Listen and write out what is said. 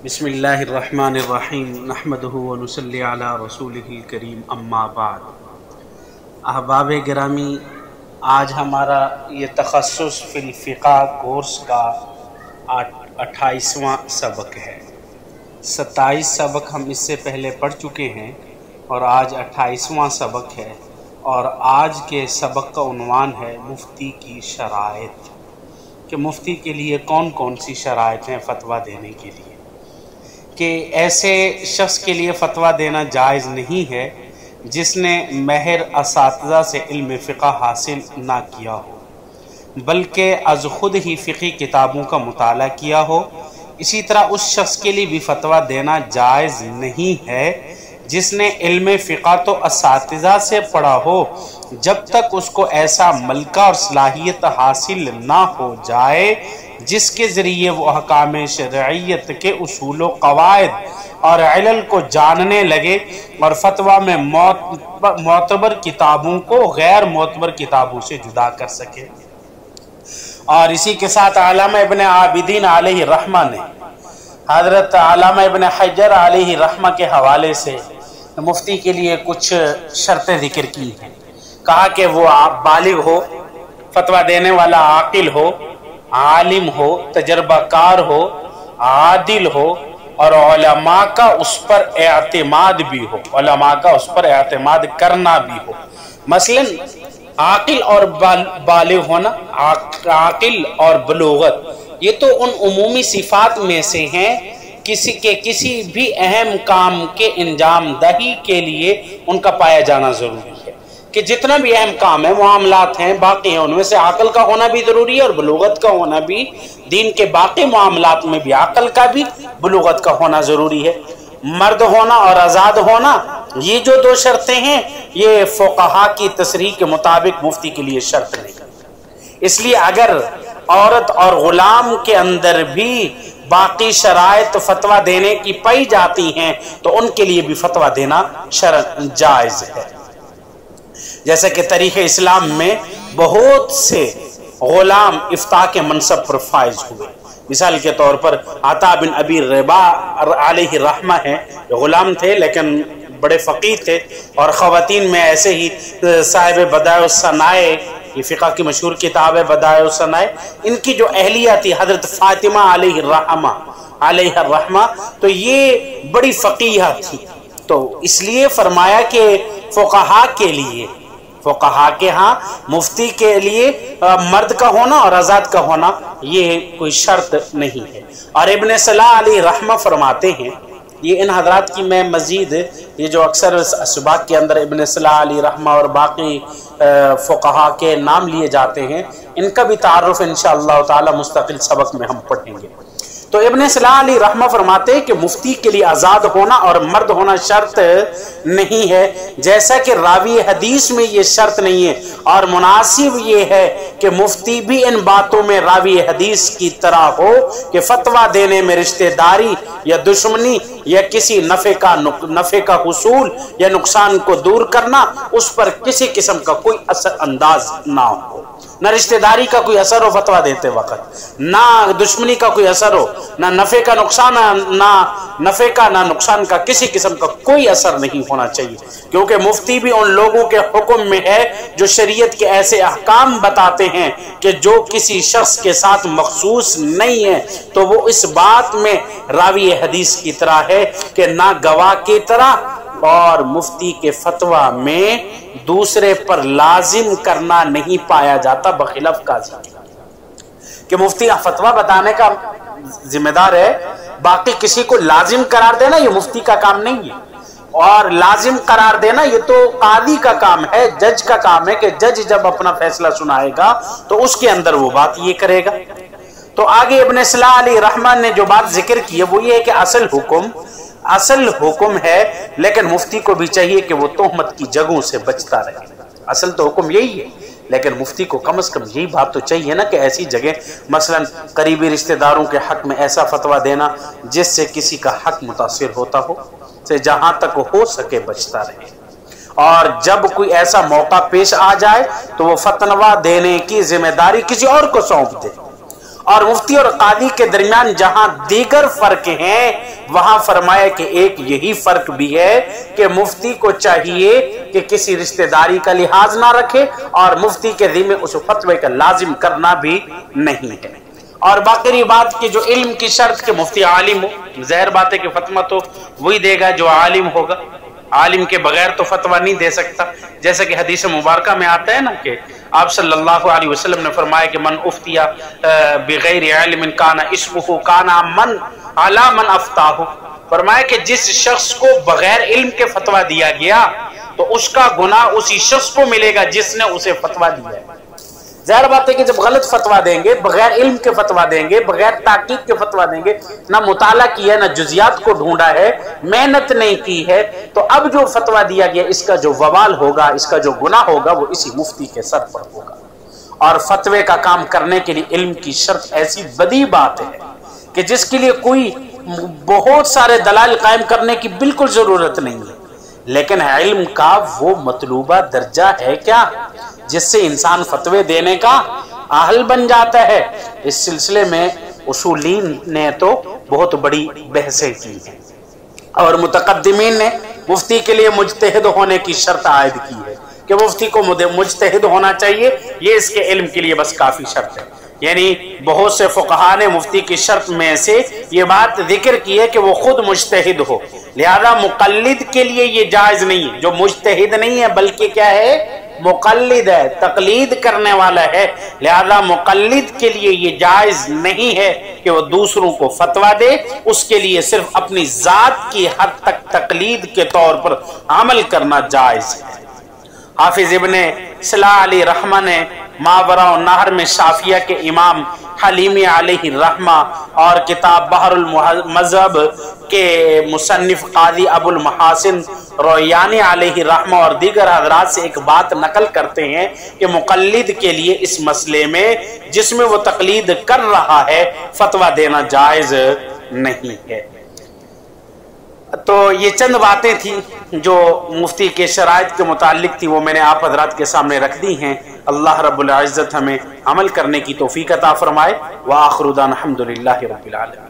بسم اللہ الرحمن الرحیم نحمدہ ونصلی علی رسولہ الکریم اما بعد۔ احباب گرامی، آج ہمارا یہ تخصص فی الفقہ کورس کا 28واں سبق ہے۔ 27 سبق ہم اس سے پہلے پڑھ چکے ہیں اور آج 28واں سبق ہے، اور آج کے سبق کا عنوان ہے مفتی کی شرائط، کہ مفتی کے لیے کون کون سی شرائط ہیں فتویٰ دینے کے لیے، کہ ایسے شخص کے لیے فتویٰ دینا جائز نہیں ہے جس نے ماہر اساتذہ سے علم فقہ حاصل نہ کیا ہو، بلکہ از خود ہی فقہی کتابوں کا مطالعہ کیا ہو۔ اسی طرح اس شخص کے لیے بھی فتویٰ دینا جائز نہیں ہے جس نے علم فقہ تو اساتذہ سے پڑھا ہو، جب تک اس کو ایسا ملکہ اور صلاحیت حاصل نہ ہو جائے جس کے ذریعے وہ احکام شرعیت کے اصول و قواعد اور علل کو جاننے لگے اور فتویٰ میں معتبر کتابوں کو غیر معتبر کتابوں سے جدا کر سکے۔ اور اسی کے ساتھ علامہ ابن عابدین علیہ رحمہ نے حضرت علامہ ابن حجر علیہ رحمہ کے حوالے سے مفتی کے لیے کچھ شرطیں ذکر کی ہیں۔ کہا کہ وہ بالغ ہو، فتویٰ دینے والا عاقل ہو، عالم ہو، تجربہ کار ہو، عادل ہو، اور علماء کا اس پر اعتماد بھی ہو، علماء کا اس پر اعتماد کرنا بھی ہو۔ مثلا عاقل اور بالغ ہونا، عاقل اور بلوغت، یہ تو ان عمومی صفات میں سے ہیں کسی بھی اہم کام کے انجام دہی کے لیے ان کا پایا جانا ضروری ہے، کہ جتنا بھی اہم کام ہے، معاملات ہیں، باقی ہیں، ان میں سے عقل کا ہونا بھی ضروری ہے اور بلوغت کا ہونا بھی، دین کے باقی معاملات میں بھی عقل کا بھی بلوغت کا ہونا ضروری ہے۔ مرد ہونا اور آزاد ہونا، یہ جو دو شرطیں ہیں، یہ فقہا کی تصریح کے مطابق مفتی کے لیے شرط نہیں۔ اس لیے اگر عورت اور غلام کے اندر بھی باقی شرائط فتویٰ دینے کی پائی جاتی ہیں تو ان کے لیے بھی فتویٰ دینا جائز ہے۔ جیسے کہ تاریخ اسلام میں بہت سے غلام افتاء کے منصب پر فائز ہوئے۔ مثال کے طور پر عطا بن ابی رباح علیہ رحمہ ہیں، غلام تھے لیکن بڑے فقیہ تھے، اور خواتین میں ایسے ہی صاحب بدائع الصنائع، یہ فقہ کی مشہور کتاب ہے بدائع الصنائع، ان کی جو اہلیہ تھی حضرت فاطمہ علیہ الرحمہ، تو یہ بڑی فقیہ تھی، تو اس لیے فرمایا کہ فقہا کے ہاں مفتی کے لیے مرد کا ہونا اور آزاد کا ہونا یہ کوئی شرط نہیں ہے۔ اور ابن صلاح علیہ رحمہ فرماتے ہیں، یہ ان حضرات کی میں مزید یہ جو اکثر اسباق کے اندر ابن صلاح علیہ رحمہ اور باقی فقہا کے نام لیے جاتے ہیں، ان کا بھی تعارف انشاءاللہ تعالی مستقل سبق میں ہم پڑھیں گے۔ تو ابن صلاح علیہ رحمہ فرماتے ہیں کہ مفتی کے لیے آزاد ہونا اور مرد ہونا شرط نہیں ہے، جیسا کہ راوی حدیث میں یہ شرط نہیں ہے، اور مناسب یہ ہے کہ مفتی بھی ان باتوں میں راوی حدیث کی طرح ہو کہ فتویٰ دینے میں رشتہ داری یا دشمنی یا کسی نفع کا حصول یا نقصان کو دور کرنا، اس پر کسی قسم کا کوئی اثر انداز نہ ہو، نہ رشتہ داری کا کوئی اثر ہو فتویٰ دیتے وقت، نہ دشمنی کا کوئی اثر ہو، نہ نفع کا نہ نقصان کا کسی قسم کا کوئی اثر نہیں ہونا چاہیے، کیونکہ مفتی بھی ان لوگوں کے حکم میں ہے جو شریعت کے ایسے احکام بتاتے ہیں کہ جو کسی شخص کے ساتھ مخصوص نہیں ہے، تو وہ اس بات میں راوی حدیث کی طرح ہے کہ نہ گواہ کی طرح، اور مفتی کے فتویٰ میں دوسرے پر لازم کرنا نہیں پایا جاتا بخلاف قاضی کہ مفتی فتویٰ بتانے کا ذمہ دار ہے، باقی کسی کو لازم قرار دینا یہ مفتی کا کام نہیں ہے، اور لازم قرار دینا یہ تو قاضی کا کام ہے، جج کا کام ہے کہ جج جب اپنا فیصلہ سنائے گا تو اس کے اندر وہ بات یہ کرے گا۔ تو آگے ابن صلاح علیہ رحمہ نے جو بات ذکر کی ہے وہ یہ ہے کہ اصل حکم ہے، لیکن مفتی کو بھی چاہیے کہ وہ تہمت کی جگہوں سے بچتا رہے۔ اصل تو حکم یہی ہے، لیکن مفتی کو کم از کم یہی بات تو چاہیے نا کہ ایسی جگہ مثلا قریبی رشتہ داروں کے حق میں ایسا فتویٰ دینا جس سے کسی کا حق متاثر ہوتا ہو، سے جہاں تک ہو سکے بچتا رہے، اور جب کوئی ایسا موقع پیش آ جائے تو وہ فتویٰ دینے کی ذمہ داری کسی اور کو سونپ دے، اور مفتی اور قاضی کے درمیان جہاں دیگر فرق ہیں وہاں فرمایا کہ ایک یہی فرق بھی ہے کہ مفتی کو چاہیے کہ کسی رشتہ داری کا لحاظ نہ رکھے اور مفتی کے ذمہ اس فتوے کا لازم کرنا بھی نہیں ہے۔ اور باقی بات کہ جو علم کی شرط کہ مفتی عالم ہو، ظاہر بات ہے کہ فتویٰ تو وہی دے گا جو عالم ہوگا، عالم کے بغیر تو فتویٰ نہیں دے سکتا، جیسا کہ حدیث مبارکہ میں آتا ہے نا کہ آپ صلی اللہ علیہ وسلم نے فرمایا کہ من افتیا بغیر علم کان اسمہ کان من علی من افتاہ، فرمایا کہ جس شخص کو بغیر علم کے فتویٰ دیا گیا تو اس کا گناہ اسی شخص کو ملے گا جس نے اسے فتویٰ دیا ہے۔ ظاہر بات ہے کہ جب غلط فتویٰ دیں گے، بغیر علم کے فتویٰ دیں گے، بغیر تحقیق کے فتویٰ دیں گے، نہ مطالعہ کیا ہے، نہ جزیات کو ڈھونڈا ہے، محنت نہیں کی ہے، تو اب جو فتویٰ دیا گیا اس کا جو وبال ہوگا، اس کا جو گناہ ہوگا وہ اسی مفتی کے سر پر ہوگا۔ اور فتوے کا کام کرنے کے لیے علم کی شرط ایسی بدی بات ہے کہ جس کے لیے کوئی بہت سارے دلائل قائم کرنے کی بالکل ضرورت نہیں ہے، لیکن علم کا وہ مطلوبہ درجہ ہے کیا جس سے انسان فتوے دینے کا اہل بن جاتا ہے۔ اس سلسلے میں اصولین نے تو بہت بڑی بحثیں کی ہیں اور متقدمین نے مفتی کے لیے مجتہد ہونے کی شرط عائد کی ہے کہ مفتی کو مجتہد ہونا چاہیے، یہ اس کے علم کے لیے بس کافی شرط ہے۔ یعنی بہت سے فقہا نے مفتی کی شرط میں سے یہ بات ذکر کی ہے کہ وہ خود مجتہد ہو، لہذا مقلد کے لیے یہ جائز نہیں ہے، جو مجتہد نہیں ہے بلکہ کیا ہے، مقلد ہے، تقلید کرنے والا ہے، لہذا مقلد کے لیے یہ جائز نہیں ہے کہ وہ دوسروں کو فتویٰ دے، اس کے لیے صرف اپنی ذات کی حد تک تقلید کے طور پر عمل کرنا جائز ہے۔ حافظ ابن صلاح علیہ رحمہ نے ماورا النہر میں شافعیہ کے امام حلیمی علیہ الرحمہ اور کتاب بحر المذہب کے مصنف قاضی ابو المحاسن رویانی علیہ الرحمہ اور دیگر حضرات سے ایک بات نقل کرتے ہیں کہ مقلد کے لیے اس مسئلے میں جس میں وہ تقلید کر رہا ہے فتویٰ دینا جائز نہیں ہے۔ تو یہ چند باتیں تھیں جو مفتی کے شرائط کے متعلق تھی، وہ میں نے آپ حضرات کے سامنے رکھ دی ہیں۔ اللہ رب العزت ہمیں عمل کرنے کی توفیق عطا فرمائے۔ وآخر دعوانا الحمدللہ رب العالمین۔